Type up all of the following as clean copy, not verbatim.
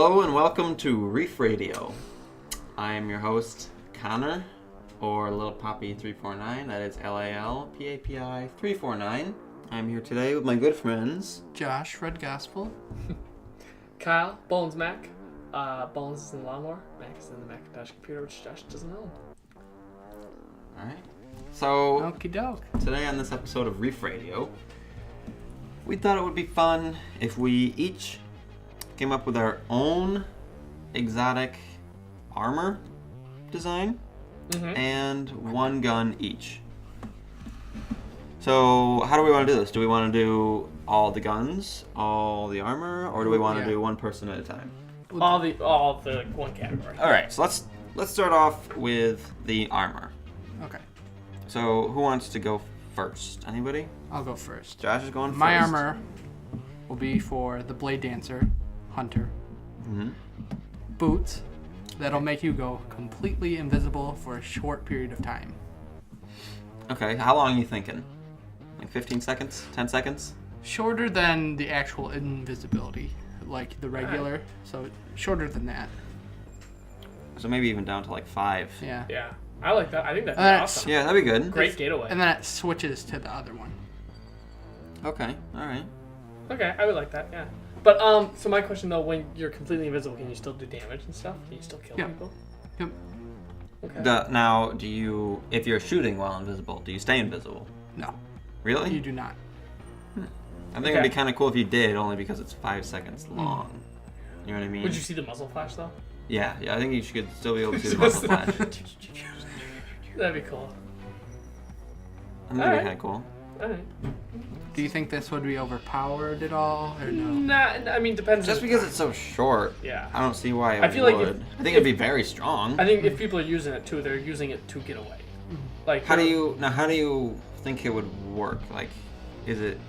Hello and welcome to Reef Radio. I am your host, Connor, or Little Poppy 349. That is LALPAPI 349. I'm here today with my good friends, Josh, Red Gospel. Kyle, Bones Mac. Bones is in the lawnmower. Mac is in the Macintosh computer, which Josh doesn't own. Alright. So, Okie doke. today on this episode of Reef Radio, we thought it would be fun if we each came up with our own exotic armor design and one gun each. So, how do we want to do this? Do we want to do all the guns, all the armor, or do we want to do one person at a time? All the one category. All right, so let's start off with the armor. Okay, So, who wants to go first? Anybody? I'll go first. Josh is going My first. armor will be for the Blade Dancer, Hunter. Mm-hmm. Boots that'll make you go completely invisible for a short period of time. Okay, how long are you thinking? Like 15 seconds? 10 seconds? Shorter than the actual invisibility, like the regular. So shorter than that. So maybe even down to like 5. Yeah. Yeah, I like that. I think that's That's- awesome. Yeah, that'd be good. Great getaway. And then it switches to the other one. Okay, alright. Okay, I would like that. Yeah. But so my question though, when you're completely invisible, can you still do damage and stuff? Can you still kill Yeah. people? Yep. Okay. Now, if you're shooting while invisible, do you stay invisible? No, Really? you do not. I think it'd be kind of cool if you did, only because it's 5 seconds long. You know what I mean? Would you see the muzzle flash though? Yeah, I think you should still be able to see the muzzle flash. That'd be cool. I think that'd be kind of cool. Alright. Do you think this would be overpowered at all, or no? Nah, I mean depends. Just on- because it's so short, Yeah. I don't see why it I feel like would. I think it'd be very strong. I think if people are using it too, they're using it to get away. Like How do you think it would work? Like, is it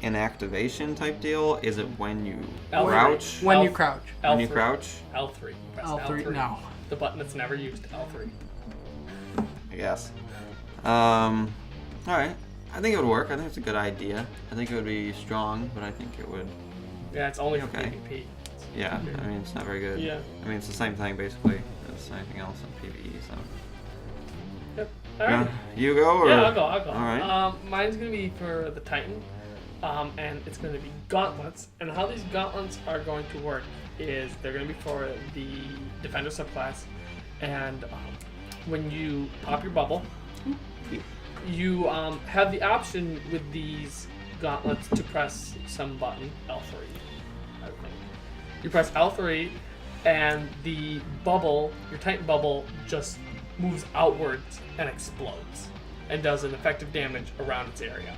an activation type deal? Is it when you L3. crouch? When you L- crouch. When you L3. crouch? L3. Press L3, no. The button that's never used. L3. I guess. Alright. I think it would work. I think it's a good idea. I think it would be strong, but I think it would... Yeah, it's only for Okay. PvP. Yeah, I mean, it's not very good. Yeah. I mean, it's the same thing, basically, as anything else in PvE, so... Yep. All right. You go, or... Yeah, I'll go. All right. Mine's gonna be for the Titan, and it's gonna be gauntlets. And how these gauntlets are going to work is they're gonna be for the Defender subclass, and when you pop your bubble, you have the option with these gauntlets to press some button, L3, I think. You press L3, and the bubble, your Titan bubble, just moves outwards and explodes, and does an effective damage around its area.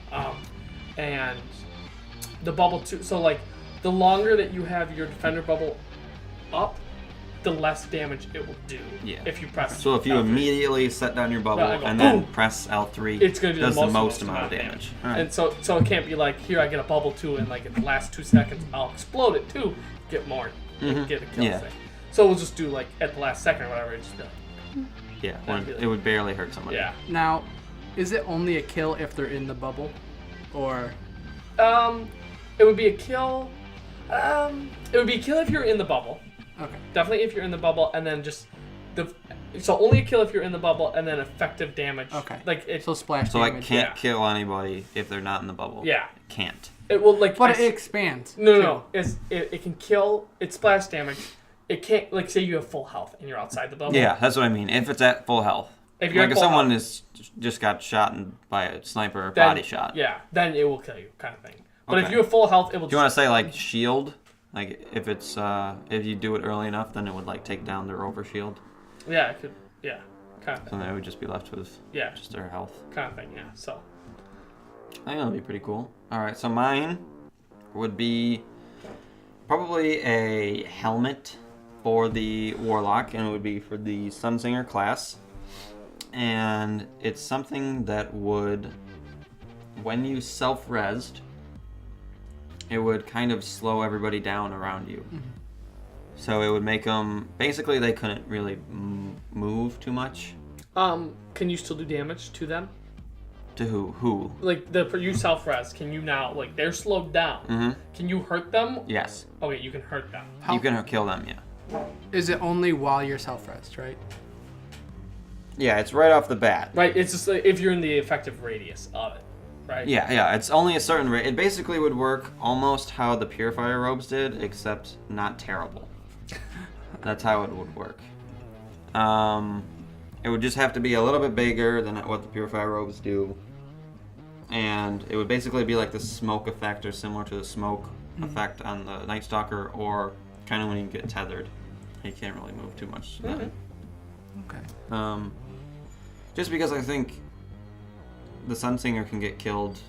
And the bubble too. So like, the longer that you have your Defender bubble up, the less damage it will do. Yeah. If you press. So if you L3. immediately set down your bubble No, I go and then boom. press L3, It's gonna do does the the most most amount of damage. Alright. And so it can't be like, here I get a bubble too, and like in the last 2 seconds I'll explode it too, get more, get a kill Yeah. thing. So we'll just do like at the last second or whatever, just be like, Yeah, That'd be like- it would barely hurt somebody. yeah. Now, is it only a kill if they're in the bubble? Or... It would be a kill. It would be a kill if you're in the bubble. Okay. Definitely if you're in the bubble, and then just so only a kill if you're in the bubble, and then effective damage. Okay. Like it. So splash So I damage. can't Yeah. kill anybody if they're not in the bubble. Yeah. It can't. It will like. But it expands. No, too. no. It can kill. It's splash damage. It can't, like, say you have full health and you're outside the bubble. Yeah, that's what I mean. If it's at full health. If you're Like at if full someone health, is just got shot by a sniper then- body shot. Yeah, then it will kill you, kind of thing. But if Okay. you have full health, it will. Do you want to say like shield? Like if it's if you do it early enough, then it would like take down their rover shield. Yeah, it could. Yeah, kind of So thing. then it would just be left with Yeah, just their health. kind of thing. Yeah. So. I think that'd be pretty cool. All right, so mine would be probably a helmet for the warlock, and it would be for the Sunsinger class. And it's something that would, when you self-resed, it would kind of slow everybody down around you. So it would make them, basically they couldn't really move too much. Can you still do damage to them? To who? Who? Like you self-res, can you now, like, they're slowed down. Mm-hmm. Can you hurt them? Yes. Okay, you can hurt them. How, You can kill them, yeah. Is it only while you're self-rest, right? Yeah, it's right off the bat. Right, it's just like if you're in the effective radius of it, right? Yeah, it's only a certain rate. It basically would work almost how the Purifier robes did, except not terrible. That's how it would work. It would just have to be a little bit bigger than what the Purifier robes do. And it would basically be like the smoke effect, or similar to the smoke effect on the Night Stalker, or kind of when you get tethered. You can't really move too much then. Okay. Just because I think the Sunsinger can get killed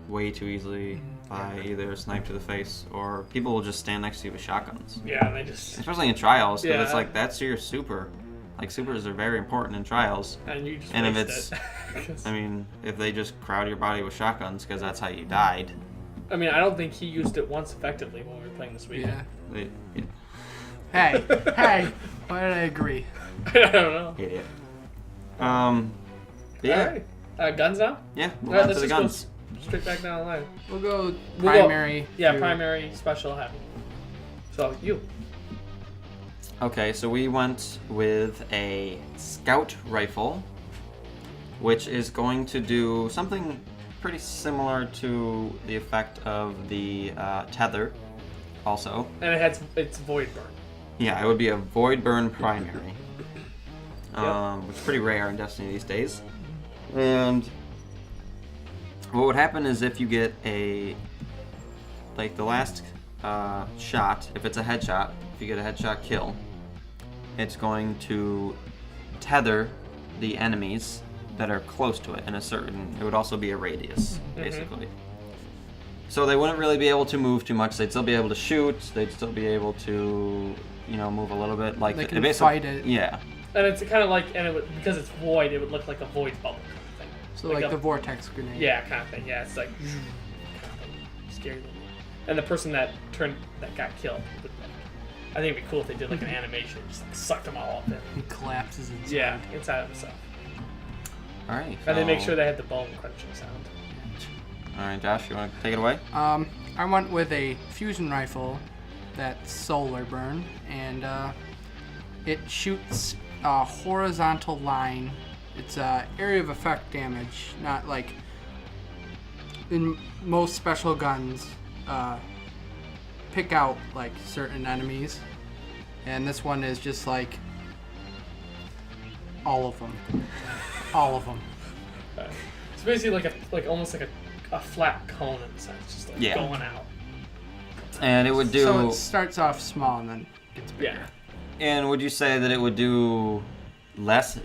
way too easily by either a snipe to the face, or people will just stand next to you with shotguns. Yeah, and they just Especially in trials, because it's Yeah. like, that's your super. Like, supers are very important in trials. and you just And if waste it. 'Cause- I mean, if they just crowd your body with shotguns, because that's how you died. I mean, I don't think he used it once effectively when we were playing this weekend. Yeah. They, Hey, hey, why did I agree? I don't know. idiot. Yeah. Alright. Guns now? Yeah, move Alright, on let's to the just guns. go straight back down the line. We'll go We'll go- primary. Yeah, to- primary, special, heavy. So, you. Okay, so we went with a scout rifle, which is going to do something pretty similar to the effect of the tether, also. And it's void burn. Yeah, it would be a void burn primary, Yep. which is pretty rare in Destiny these days. And what would happen is if you get the last shot, if it's a headshot, if you get a headshot kill, it's going to tether the enemies that are close to it in a certain. It would also be a radius, basically. So they wouldn't really be able to move too much. They'd still be able to shoot. They'd still be able to, move a little bit. Like They it can basically- fight it. Yeah. And it's kind of like, and it would, because it's void, it would look like a void bubble kind of thing. So like a- the vortex grenade. Yeah, kind of thing. Yeah, it's like kind of thing. Scary little. And the person that got killed would, like, I think it'd be cool if they did like an animation, just like sucked them all up in. He collapses inside. Yeah, inside of himself. All right. And they make so- sure they had the bone crunching sound. All right, Josh, you want to take it away? I went with a fusion rifle that's solar burn, and it shoots a horizontal line. It's area of effect damage, not like in most special guns. Pick out like certain enemies, and this one is just like all of them. All of them. It's basically like almost like a flat cone in a sense, just like Yeah. going out. And it would do. So it starts off small and then gets bigger. Yeah. And would you say that it would do less,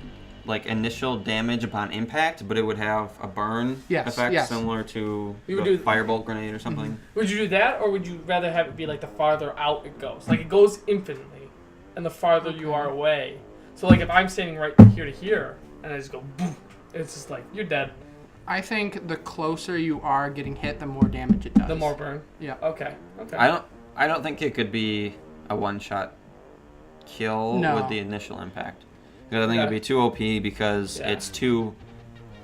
like, initial damage upon impact, but it would have a burn Yes, effect yes. similar to You would a do- firebolt grenade or something? Would you do that, or would you rather have it be like the farther out it goes? Like it goes infinitely, and the farther you are away. So like if I'm standing right here to here, and I just go boom, it's just like you're dead. I think the closer you are getting hit, the more damage it does. The more burn. Yeah. Okay. Okay. I don't think it could be a one-shot kill No. with the initial impact. Because I think Yeah. it'd be too OP because Yeah. it's too.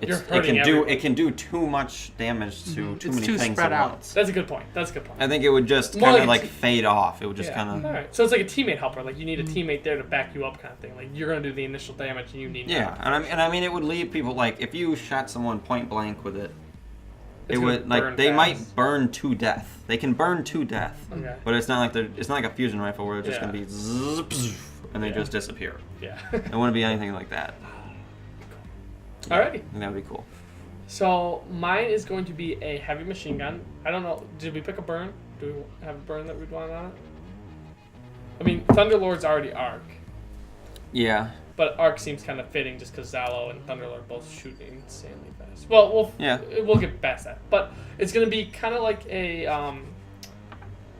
You're It hurting can do everybody. it can do too much damage to too It's many too things spread at out. once. That's a good point. That's a good point. I think it would just More kind of like like a fade off. It would just Yeah. kind of. All right. So it's like a teammate helper. Like you need a teammate there to back you up, kind of thing. Like you're gonna do the initial damage, and you need. Yeah, and I mean it would leave people like if you shot someone point blank with it, It's it gonna would like burn they fast. might burn to death. They can burn to death, Okay. but it's not like a fusion rifle where it's just Yeah. gonna be zzz, psh, and they Yeah. just disappear. Yeah. It wouldn't be anything like that. Alrighty. That would be cool. So mine is going to be a heavy machine gun. I don't know. Did we pick a burn? Do we have a burn that we'd want on it? I mean, Thunderlord's already arc, Yeah, but arc seems kind of fitting just because Zalo and Thunderlord both shoot insanely fast. Well, Yeah. we'll get past that. But it's going to be kind of like a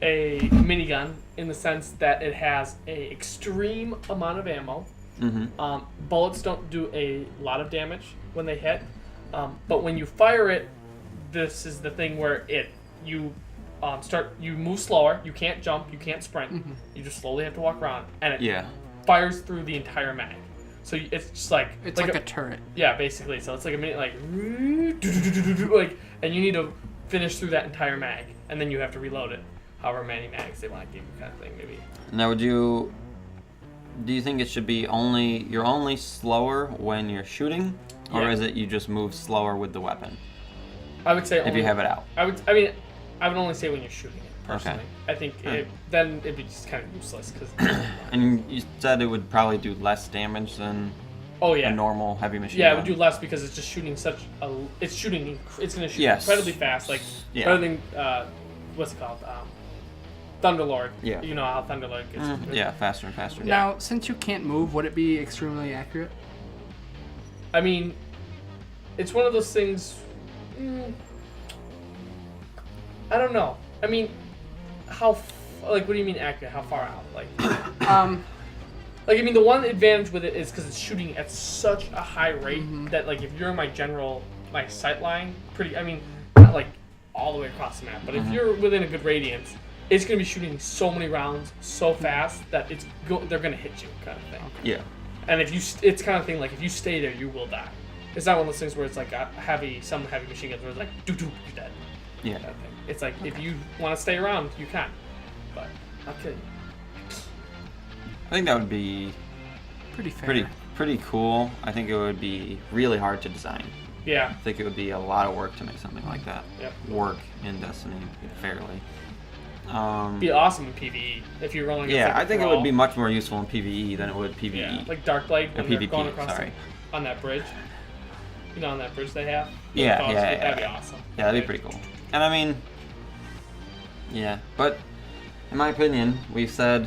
minigun in the sense that it has a extreme amount of ammo. mm-hmm. Bullets don't do a lot of damage when they hit, but when you fire it, this is the thing where you move slower. You can't jump. You can't sprint. You just slowly have to walk around, and it Yeah, fires through the entire mag. So it's just like It's like a turret. yeah, basically. So it's like a minute, like like, and you need to finish through that entire mag, and then you have to reload it, however many mags they want to give you, kind of thing, maybe. Now, do you think it should be you're only slower when you're shooting, or Yeah. is it you just move slower with the weapon I would say if you have it out? I would only say when you're shooting it. Personally, I think then it'd be just kind of useless because. And you said it would probably do less damage than Oh yeah. a normal heavy machine Yeah, it gun. would do less because it's just shooting it's going to shoot Yes. incredibly fast, like Yeah. better than what's it called, Thunderlord. Yeah. You know how Thunderlord gets. Yeah, faster and faster. Now, since you can't move, would it be extremely accurate? I mean, it's one of those things. I don't know. I mean, what do you mean accurate? How far out? Like, like I mean, the one advantage with it is because it's shooting at such a high rate that like if you're in my sight line, I mean, not like all the way across the map, but if you're within a good radius, it's gonna be shooting so many rounds so fast that they're gonna hit you, kind of thing. Yeah. And it's kind of thing like if you stay there, you will die. It's not one of those things where it's like some heavy machine guns where it's like doo doo, you're dead. Yeah. Kind of thing. It's like if you want to stay around, you can, but I'll kill you. I think that would be Pretty fair. pretty cool. I think it would be really hard to design. Yeah. I think it would be a lot of work to make something like that Yep. work in Destiny fairly. It'd be awesome in PvE if you're rolling. Yeah, against, like, I think it Thrall. would be much more useful in PvE than it would PvE. Yeah, like Darkblade when they're PvP, going across sorry. on that bridge. You know, on that bridge they have. Yeah, Those yeah, That'd yeah. be awesome. Yeah, that'd be pretty cool. And I mean, yeah, but in my opinion, we've said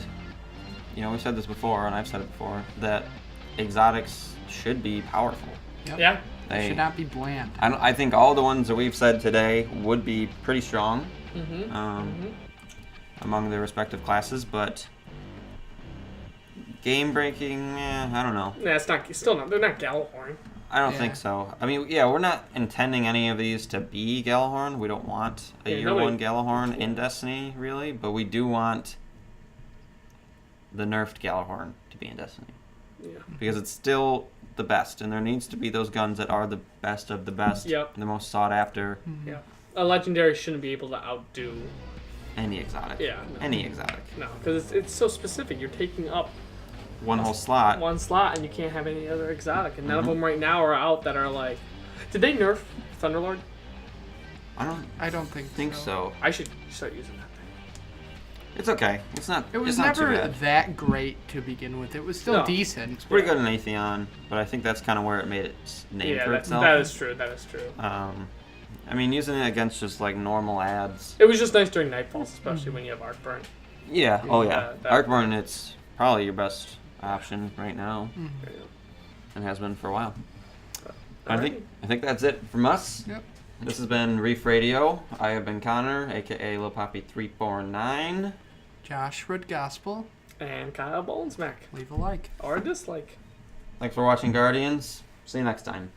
this before, and I've said it before, that exotics should be powerful. Yep. Yeah. It should not be bland. I think all the ones that we've said today would be pretty strong among their respective classes, but game breaking, I don't know. Yeah, they're not Gjallarhorn. I don't Yeah. think so. I mean, yeah, we're not intending any of these to be Gjallarhorn. We don't want a Yeah, year one Gjallarhorn in Destiny, really, but we do want the nerfed Gjallarhorn to be in Destiny. Yeah. Because it's still the best, and there needs to be those guns that are the best of the best, Yep. the most sought after. Yeah. A legendary shouldn't be able to outdo. Any exotic. Yeah. No. Any exotic. No, because it's so specific. You're taking up One whole slot. one slot, and you can't have any other exotic. And none of them right now are out that are like. Did they nerf Thunderlord? I don't think so. I should start using that thing. It's okay. It's not. It was it's not too never bad. that great to begin with. It was still No. decent. It's pretty good in Atheon, but I think that's kind of where it made its name for itself. that is true. That is true. I mean, using it against just like normal ads. It was just nice during Nightfalls, especially when you have Arcburn. Yeah. Oh yeah. that- Arcburn, it's probably your best option right now, Yeah. and has been for a while. All I think that's it from us. Yep. This has been Reef Radio. I have been Connor, aka Lil Poppy 349. Josh Red Gospel. And Kyle Bolensmack. Leave a like. Or a dislike. Thanks for watching, Guardians. See you next time.